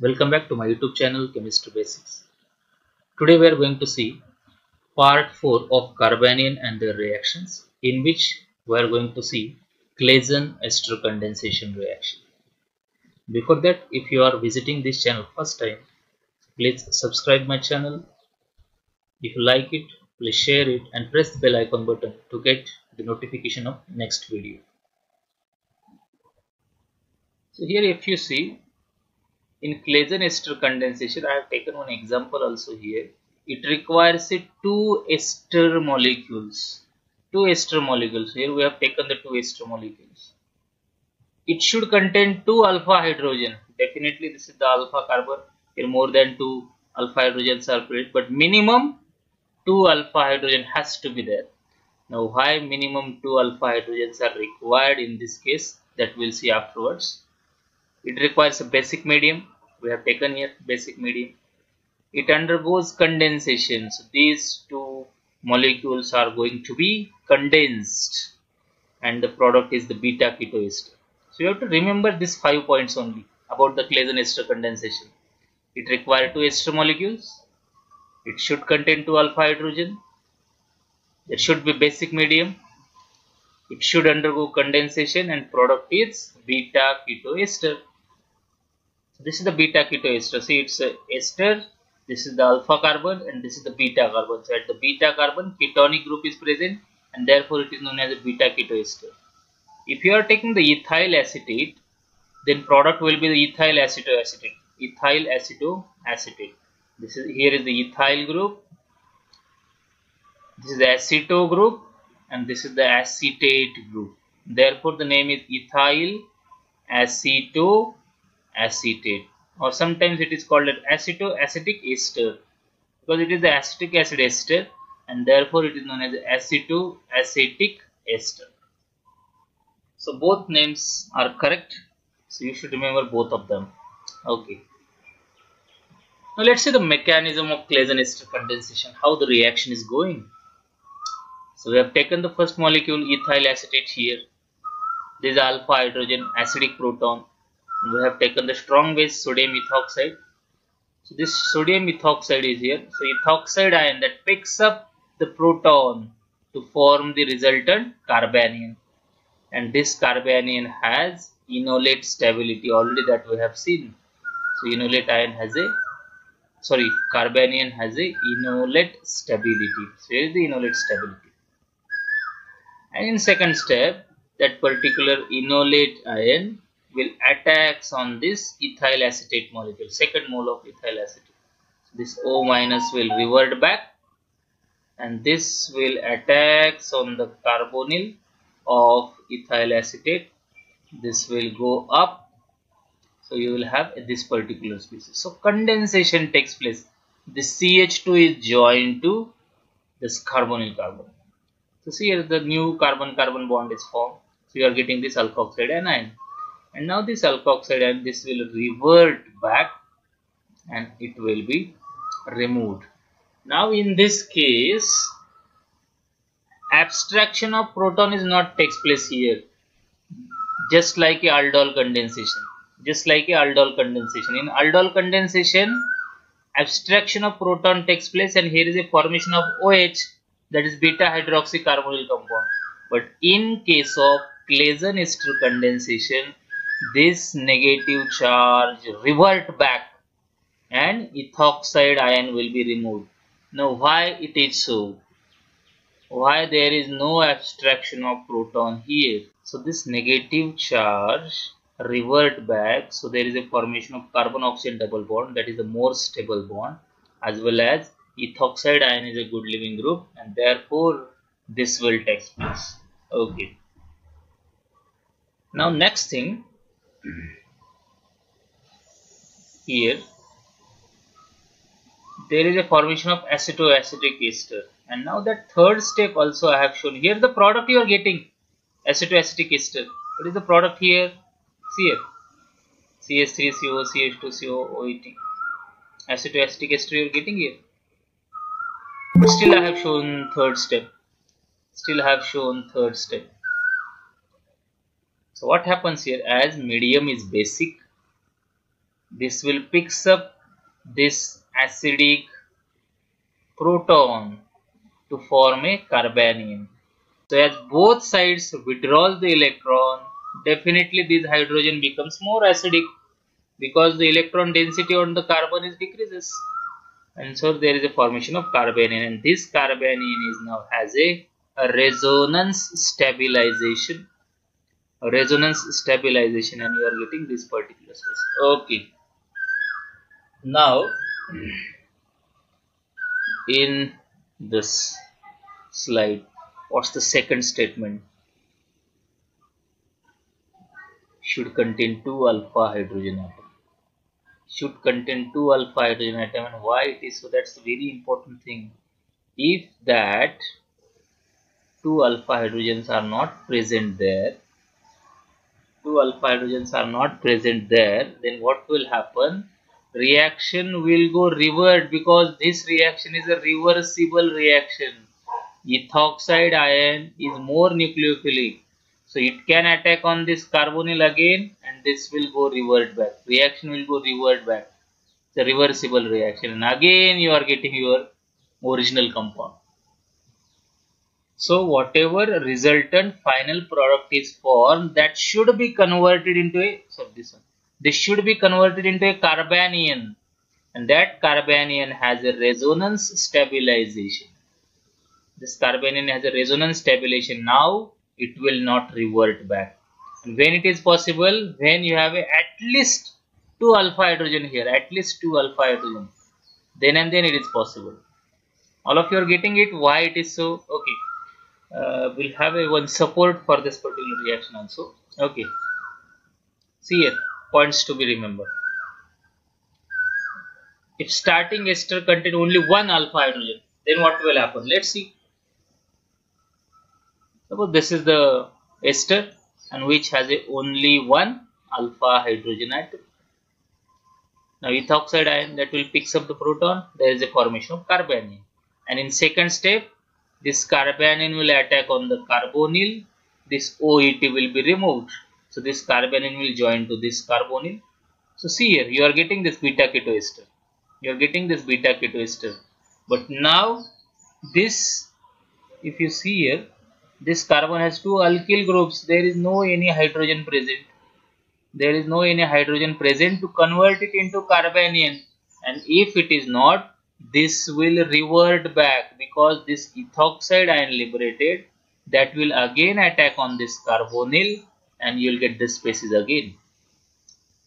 Welcome back to my YouTube channel Chemistry Basics. Today we are going to see part 4 of carbanion and their reactions, in which we are going to see Claisen ester condensation reaction. Before that, if you are visiting this channel first time, please subscribe my channel. If you like it, please share it and press the bell icon button to get the notification of next video. So here if you see, in Claisen ester condensation, I have taken one example also here. It requires two ester molecules. Two ester molecules. Here we have taken the two ester molecules. It should contain two alpha hydrogen. Definitely this is the alpha carbon. Here more than two alpha hydrogens are present, but minimum two alpha hydrogen has to be there. Now why minimum two alpha hydrogens are required in this case, that we'll see afterwards. It requires a basic medium. We have taken here basic medium. It undergoes condensation. So these two molecules are going to be condensed and the product is the beta keto ester. So you have to remember these 5 points only about the Claisen ester condensation. It requires two ester molecules. It should contain two alpha hydrogen. There should be basic medium. It should undergo condensation and product is beta keto ester. This is the beta keto ester. See, it's a ester. This is the alpha carbon and this is the beta carbon. So at the beta carbon, ketonic group is present and therefore it is known as a beta keto ester. If you are taking the ethyl acetate, then product will be the ethyl acetoacetate. Ethyl acetoacetate. This is here is the ethyl group. This is the aceto group and this is the acetate group. Therefore, the name is ethyl acetoacetate, or sometimes it is called an acetoacetic ester because it is the acetic acid ester and therefore it is known as acetoacetic ester. So both names are correct. So you should remember both of them. Okay. Now let's see the mechanism of Claisen ester condensation, how the reaction is going. So we have taken the first molecule ethyl acetate here. This is alpha hydrogen acidic proton. And we have taken the strong base sodium ethoxide. So this sodium ethoxide is here. So ethoxide ion that picks up the proton to form the resultant carbanion. And this carbanion has enolate stability already that we have seen. So enolate ion has carbanion has a enolate stability. So here is the enolate stability. And in second step, that particular enolate ion will attacks on this ethyl acetate molecule, second mole of ethyl acetate. This O minus will revert back and this will attacks on the carbonyl of ethyl acetate. This will go up. So you will have this particular species. So condensation takes place. This CH2 is joined to this carbonyl carbon. So see here the new carbon-carbon bond is formed. So you are getting this alkoxide anion. And now this alkoxide ion, this will revert back and it will be removed. Now in this case, abstraction of proton is not takes place here. Just like a aldol condensation. Just like a aldol condensation. In aldol condensation, abstraction of proton takes place and here is a formation of OH, that is beta hydroxy carbonyl compound. But in case of Claisen ester condensation, this negative charge revert back and ethoxide ion will be removed. Now why it is so? Why there is no abstraction of proton here? So this negative charge revert back. So there is a formation of carbon oxygen double bond, that is a more stable bond, as well as ethoxide ion is a good living group and therefore this will take place. Okay. Now next thing here, there is a formation of acetoacetic ester and now that third step also I have shown. Here the product you are getting acetoacetic ester. What is the product here? See here, CH3CO, CH2CO, OET. Acetoacetic ester you are getting here. But still I have shown third step. So what happens here, as medium is basic, this will picks up this acidic proton to form a carbanion. So as both sides withdraws the electron, definitely this hydrogen becomes more acidic because the electron density on the carbon is decreases. And so there is a formation of carbanion, and this carbanion is now has a resonance stabilization. And you are getting this particular space. Okay. Now in this slide, what's the second statement? Should contain 2 alpha hydrogen atom. Should contain 2 alpha hydrogen atom, and why it is so? That's a very important thing. If that 2 alpha hydrogens are not present there, then what will happen? Reaction will go revert, because this reaction is a reversible reaction. Ethoxide ion is more nucleophilic, so it can attack on this carbonyl again, and this will go revert back. Reaction will go revert back. It's a reversible reaction, and again you are getting your original compound. So whatever resultant final product is formed, that should be converted into a, this should be converted into a carbanion, and that carbanion has a resonance stabilization. This carbanion has a resonance stabilization. Now it will not revert back. And when it is possible? When you have at least 2 alpha hydrogen here, at least 2 alpha hydrogen, then and then it is possible. All of you are getting it, why it is so? Okay. We'll have one support for this particular reaction also. Okay. See here, points to be remembered. If starting ester contain only 1 alpha hydrogen, then what will happen? Let's see. Suppose this is the ester, and which has only 1 alpha hydrogen atom. Now ethoxide ion, that will picks up the proton. There is a formation of carbanion, and in second step, this carbanion will attack on the carbonyl. This OET will be removed. So this carbanion will join to this carbonyl. So see here, you are getting this beta ketoester. But now this, if you see here, this carbon has 2 alkyl groups. There is no any hydrogen present. To convert it into carbanion. And if it is not, this will revert back, because this ethoxide ion liberated, that will again attack on this carbonyl, and you will get this species again.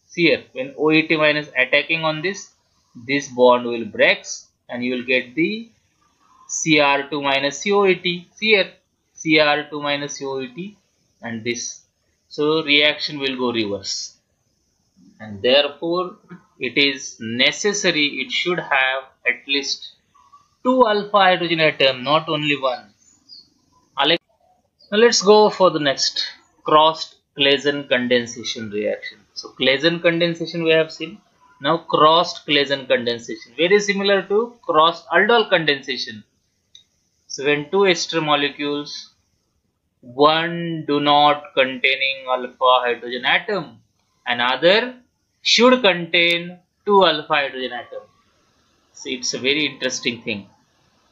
See here, when OET minus attacking on this bond will breaks, and you will get the Cr2 minus COET. See here, Cr2 minus COET, and this. So reaction will go reverse, and therefore it is necessary, it should have at least 2 alpha hydrogen atom, not only 1. Now let's go for the next, crossed Claisen condensation reaction. So Claisen condensation we have seen. Now crossed Claisen condensation, very similar to crossed aldol condensation. So when 2 ester molecules, one do not containing alpha hydrogen atom, another should contain 2 alpha hydrogen atom. See, it's a very interesting thing.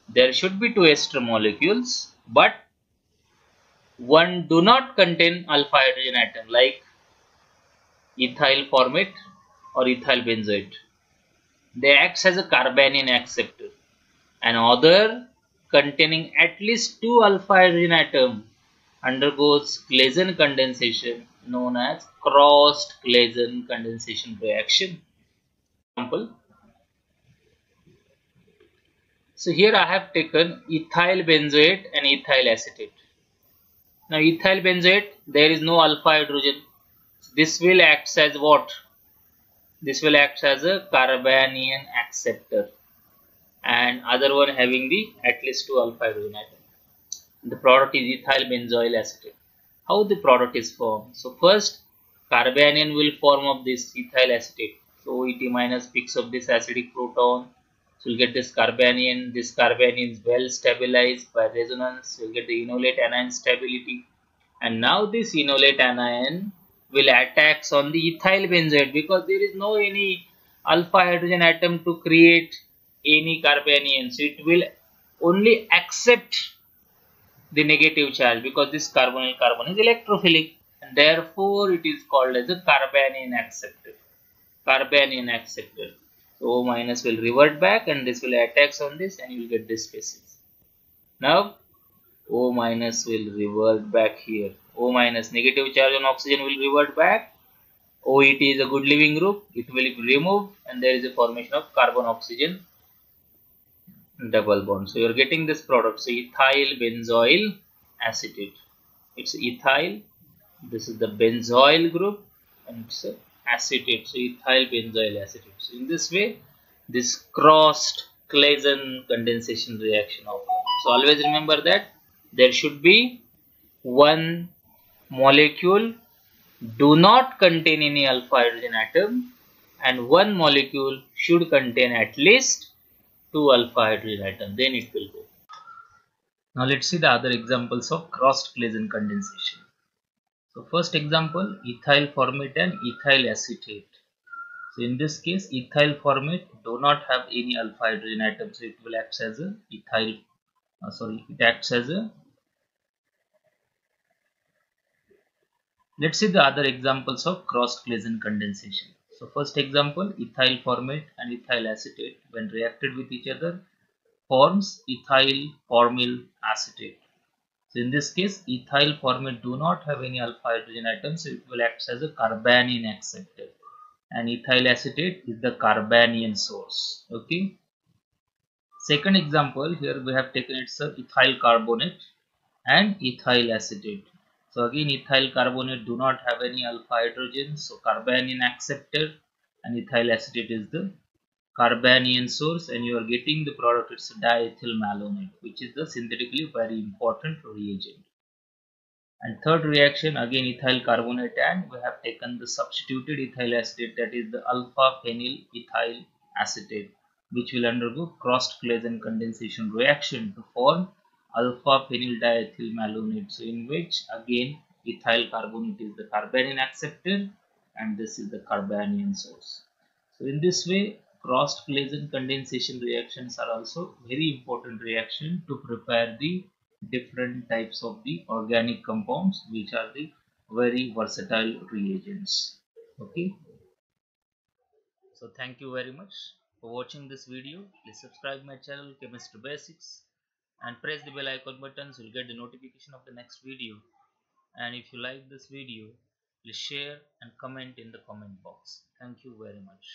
There should be 2 ester molecules, but one do not contain alpha hydrogen atom, like ethyl formate or ethyl benzoate. They acts as a carbanion acceptor. Another containing at least 2 alpha hydrogen atom undergoes Claisen condensation, known as crossed Claisen condensation reaction. Example. So here I have taken ethyl benzoate and ethyl acetate. Now ethyl benzoate, there is no alpha hydrogen. This will act as what? This will act as a carbanion acceptor, and other one having the at least 2 alpha hydrogen atom. The product is ethyl benzoyl acetate. How the product is formed? So first, carbanion will form of this ethyl acetate. So OET minus picks up this acidic proton. So you'll get this carbanion. This carbanion is well stabilized by resonance. You'll get the enolate anion stability. And now this enolate anion will attacks on the ethyl benzoate, because there is no any alpha hydrogen atom to create any carbanion. So it will only accept the negative charge because this carbonyl carbon is electrophilic, and therefore it is called as a carbanion acceptor. Carbanion acceptor. So O minus will revert back and this will attach on this and you will get this species. Now O minus will revert back here. O minus negative charge on oxygen will revert back. OET is a good living group. It will be removed and there is a formation of carbon oxygen double bond. So you are getting this product. So ethyl benzoyl acetate. It's ethyl. This is the benzoyl group and it's a acetate. So ethyl benzoyl acetate. So in this way, this crossed Claisen condensation reaction occurs. So always remember that there should be one molecule do not contain any alpha hydrogen atom and one molecule should contain at least two alpha hydrogen atom, then it will go. Now let's see the other examples of crossed Claisen condensation. So first example, ethyl formate and ethyl acetate. So in this case, ethyl formate do not have any alpha hydrogen atom, so it will act as a it acts as a. Let's see the other examples of crossed Claisen condensation. So first example, ethyl formate and ethyl acetate when reacted with each other forms ethyl formyl acetate. So in this case, ethyl formate do not have any alpha hydrogen atoms, so it will act as a carbanion acceptor, and ethyl acetate is the carbanion source. Okay. Second example, here we have taken it's a ethyl carbonate and ethyl acetate. So again, ethyl carbonate do not have any alpha hydrogen, so carbanion acceptor, and ethyl acetate is the carbanion source, and you are getting the product, it's diethyl malonate, which is the synthetically very important reagent. And third reaction, again ethyl carbonate, and we have taken the substituted ethyl acetate, that is the alpha phenyl ethyl acetate, which will undergo crossed Claisen condensation reaction to form alpha phenyl diethyl malonate. So in which again ethyl carbonate is the carbanion acceptor and this is the carbanion source. So in this way, crossed Claisen condensation reactions are also very important reaction to prepare the different types of the organic compounds, which are the very versatile reagents. Okay. So thank you very much for watching this video. Please subscribe my channel Chemistry Basics and press the bell icon button so you'll get the notification of the next video. And if you like this video, please share and comment in the comment box. Thank you very much.